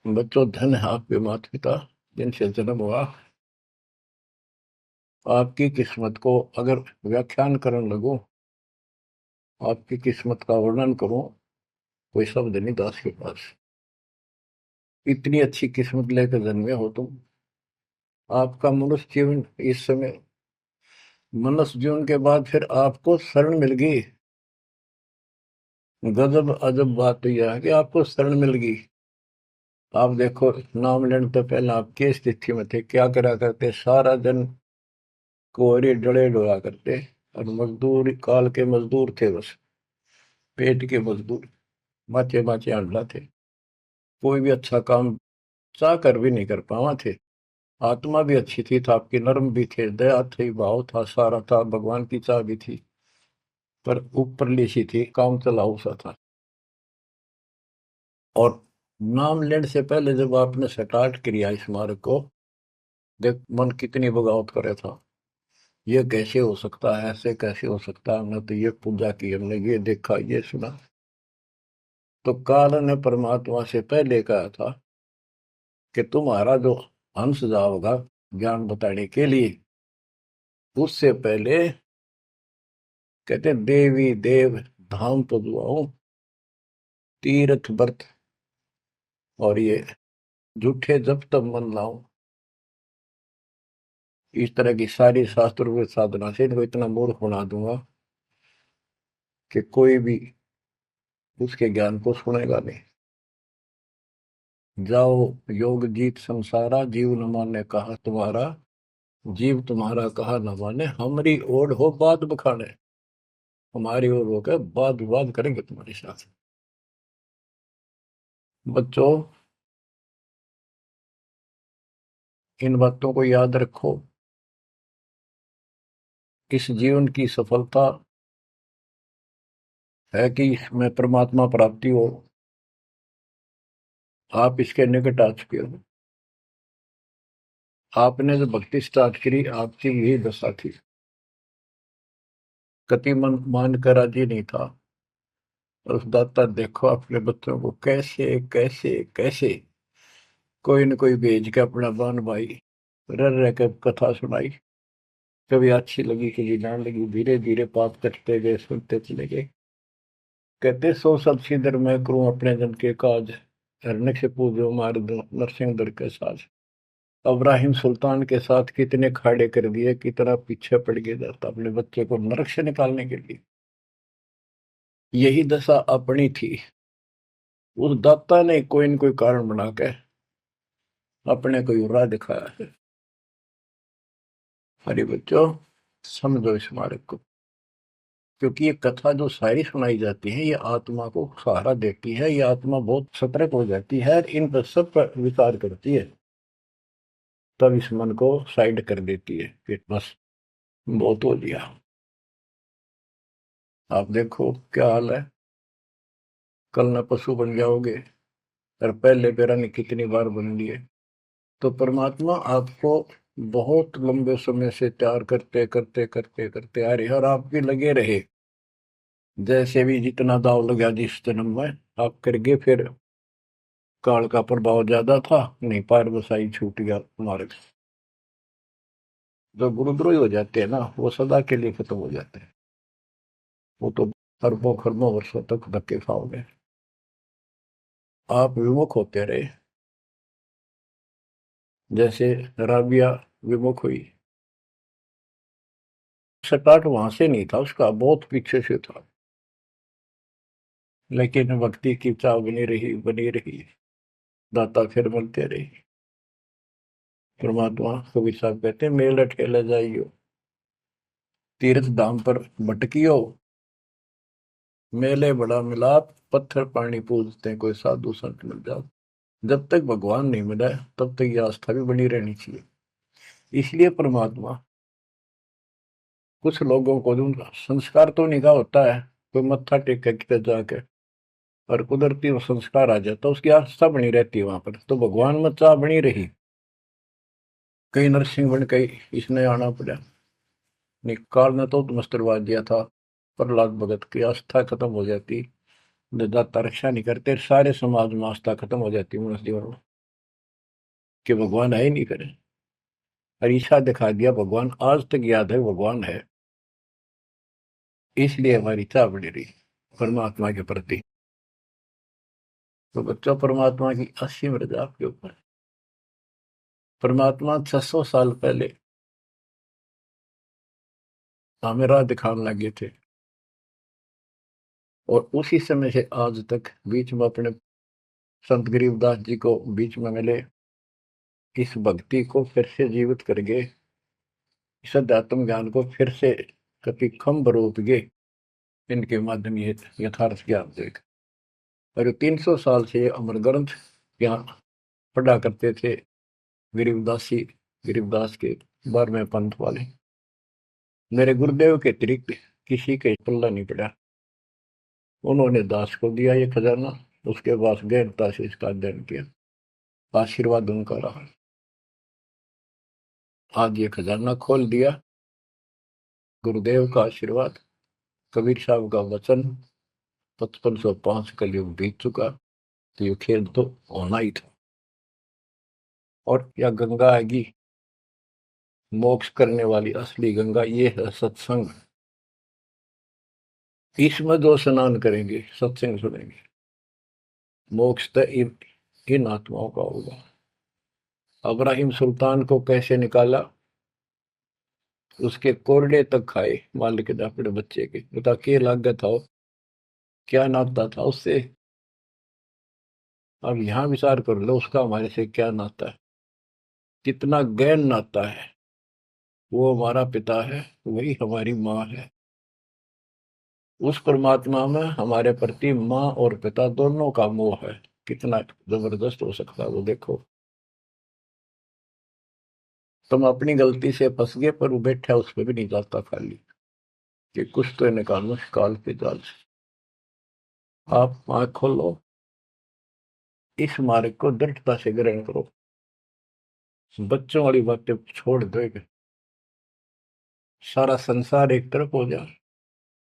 बच्चों, धन है आपके माता पिता जिनसे जन्म हुआ। आपकी किस्मत को अगर व्याख्यान करने लगो, आपकी किस्मत का वर्णन करूं, कोई शब्द नहीं दास के पास। इतनी अच्छी किस्मत लेकर जन्मे हो तुम। आपका मनुष्य जीवन इस समय, मनुष्य जीवन के बाद फिर आपको शरण मिल गई। गजब अजब बात तो यह है कि आपको शरण मिल गई। आप देखो, नाम लेने तो पहले आप किस स्थिति में थे, क्या करा करते, सारा दिन कोहरे डले डोला करते और मजदूर काल के मजदूर थे, बस पेट के मजदूर, माचे माचे अंडा थे। कोई भी अच्छा काम चाह कर भी नहीं कर पावा थे। आत्मा भी अच्छी थी, था आपकी नर्म भी थे, दया थी, भाव था, सारा था, भगवान की चाह भी थी, पर ऊपरली सी थी, काम चलाऊ सा था। और नाम लेने से पहले जब आपने स्टार्ट किया इस मार्ग को, देख मन कितनी बगावत करे था। ये कैसे हो सकता है, ऐसे कैसे हो सकता है, हमने तो ये पूजा की, हमने ये देखा, ये सुना। तो काल ने परमात्मा से पहले कहा था कि तुम्हारा जो हंस जाओगा ज्ञान बताने के लिए, उससे पहले कहते देवी देव धाम पधुआओ, तीर्थ व्रत और ये झूठे जब तब मन लाऊं। इस तरह की सारी शास्त्रों की साधना से इनको इतना मूर्ख बना दूंगा कि कोई भी उसके ज्ञान को सुनेगा नहीं। जाओ योग जीत संसारा, जीव न माने कहा तुम्हारा, जीव तुम्हारा कहा न माने, हमारी ओर हो बात बखाने। हमारी ओर होकर बात विवाद करेंगे तुम्हारे साथ। बच्चों, इन बातों को याद रखो। इस जीवन की सफलता है कि इसमें परमात्मा प्राप्ति हो। आप इसके निकट आ चुके हो। आपने जो भक्ति स्टार्ट करी, आपकी यही दशा थी। कति मन मान कर राजी नहीं था। और उस दाता देखो अपने बच्चों को कैसे कैसे कैसे कोई न कोई भेज के अपना बान भाई रह रह कर कथा सुनाई। कभी अच्छी लगी, कभी ना लगी, धीरे धीरे पाप करते गए, सुनते चले गए। कहते सो सब सिदर मैं करूं अपने जन के काज, हरने से पूजो मार दो नरसिंह दर के साज। इब्राहिम सुल्तान के साथ कितने खाड़े कर दिए, कितना पीछे पड़ गया जाता अपने बच्चे को नरक से निकालने के लिए। यही दशा अपनी थी। उस दाता ने कोई न कोई कारण बना के अपने को राह दिखाया है। हरे बच्चों, समझो इस मार्ग को, क्योंकि ये कथा जो सारी सुनाई जाती है, ये आत्मा को सहारा देती है। ये आत्मा बहुत सतर्क हो जाती है, इन पर सब पर विचार करती है, तब इस मन को साइड कर देती है कि बस बहुत हो लिया। आप देखो क्या हाल है, कल न पशु बन जाओगे, और पहले पेरा ने कितनी बार बन लिए। तो परमात्मा आपको बहुत लंबे समय से तैयार करते करते करते करते आ रहे, और आप भी लगे रहे। जैसे भी जितना दाव लगा जिस जन्म में, आप करके फिर काल का प्रभाव ज्यादा था, नहीं पार बसाई छूट गया मार्ग। जो गुरुद्रोही हो जाते हैं ना, वो सदा के लिए खत्म हो जाते हैं। वो तो अरबों खरबों वर्षों तक धक्के खाओगे। आप विमुख होते रहे, जैसे राबिया विमुख हुई। स्टार्ट वहां से नहीं था उसका, बहुत पीछे से था, लेकिन भक्ति की चाह बनी रही बनी रही। दाता फिर मिलते रहे। परमात्मा कबीर साहब कहते हैं, मेल अटकेला जाइयो, तीर्थ धाम पर भटकियो, मेले बड़ा मिलाप, पत्थर पानी पूजते हैं, कोई साधु संत मिल जाओ। जब तक भगवान नहीं मिला तब तक ये आस्था भी बनी रहनी चाहिए। इसलिए परमात्मा कुछ लोगों को जो संस्कार तो निकाह होता है, कोई मत्था टेक के किते जाके, और कुदरती वो संस्कार आ जाता, उसकी आस्था बनी रहती है वहां पर, तो भगवान में चाह बनी रही। कई नरसिंह बन गई, इसने आना पड़ा। निकाल ने तो मस्त करवा दिया था। प्रहलाद भगत की आस्था खत्म हो जाती, दाता रक्षा नहीं करते, सारे समाज में आस्था खत्म हो जाती मनुष्य जीवन में। कि भगवान है ही नहीं करे। अरीसा दिखा दिया भगवान आज तक याद है भगवान है, इसलिए हमारी इच्छा बनी रही परमात्मा के प्रति। तो बच्चों परमात्मा की असीम रजा आपके ऊपर। परमात्मा 600 साल पहले हमें राह दिखाने लगे थे, और उसी समय से आज तक बीच में अपने संत गरीबदास जी को बीच में मिले, इस भक्ति को फिर से जीवित कर गए, इस अध्यात्म ज्ञान को फिर से कभी खम्भ रोप गए, इनके माध्यम ये यथार्थ ज्ञान देख। और 300 साल से अमर ग्रंथ यहाँ पढ़ा करते थे गरीबदासी, गरीबदास के 12वें पंथ वाले। मेरे गुरुदेव के अतिरिक्त किसी के पल्ला नहीं पड़ा। उन्होंने दास को दिया ये खजाना, उसके बाद गहनता से इसका अध्ययन किया, आशीर्वाद उनका रहा। आज ये खजाना खोल दिया, गुरुदेव का आशीर्वाद, कबीर साहब का वचन, 5505 कलयुग बीत चुका, तो ये खेल तो होना ही था। और यह गंगा आएगी, मोक्ष करने वाली असली गंगा ये है सत्संग। इसमें जो स्नान करेंगे, सत्संग सुनेंगे, मोक्ष तो इन आत्माओं का होगा। अब्राहिम सुल्तान को कैसे निकाला, उसके कोरडे तक खाए मालिक ने अपने बच्चे के, बता के लागत था, क्या नाता था उससे। अब यहां विचार कर लो उसका हमारे से क्या नाता है, कितना गहन नाता है। वो हमारा पिता है, वही हमारी माँ है। उस परमात्मा में हमारे प्रति माँ और पिता दोनों का मोह है, कितना जबरदस्त हो सकता है वो देखो। तुम अपनी गलती से फंस गए, पर वो बैठा उस पर भी नहीं जाता खाली, कि कुछ तो निकालो काल के जाल से। आप आंख खोलो, इस मार्ग को दृढ़ता से ग्रहण करो, बच्चों वाली बातें छोड़ दो। सारा संसार एक तरफ हो जाए,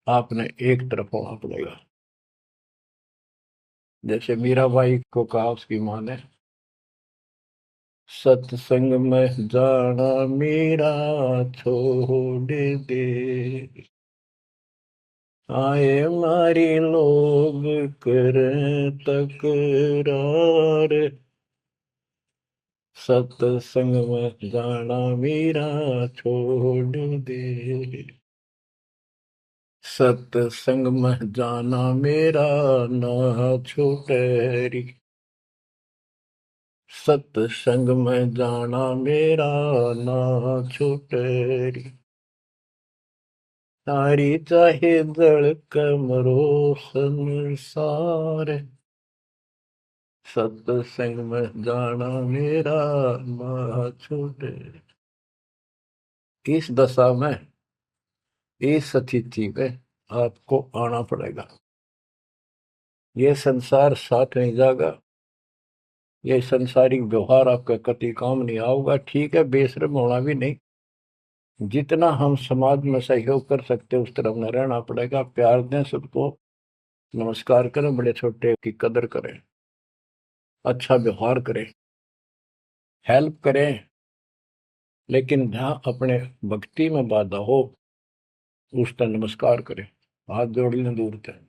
आपने एक तरफ होना पड़ेगा। जैसे मीराबाई को कहा उसकी माँ ने, सत्संग में जाना मीरा छोड़ दे, आए मारी लोग कर तकरार, सत्संग में जाना मीरा छोड़ दे, सत्संग में जाना मेरा ना छूटे री, सत्संग में जाना मेरा ना छूटे री, तारी चाहे जल कमरो संसार, सत्संग में जाना मेरा ना छूटे। इस दशा में, इस स्थिति में आपको आना पड़ेगा। ये संसार साथ नहीं जाएगा, ये संसारिक व्यवहार आपका कति काम नहीं आऊगा। ठीक है, बेशर्म होना भी नहीं, जितना हम समाज में सहयोग कर सकते उस तरफ में रहना पड़ेगा। प्यार दें सबको, नमस्कार करें, बड़े छोटे की कदर करें, अच्छा व्यवहार करें, हेल्प करें। लेकिन जहां अपने भक्ति में बाधा हो उस पर नमस्कार करें, हाथ जोड़ लें दूर से।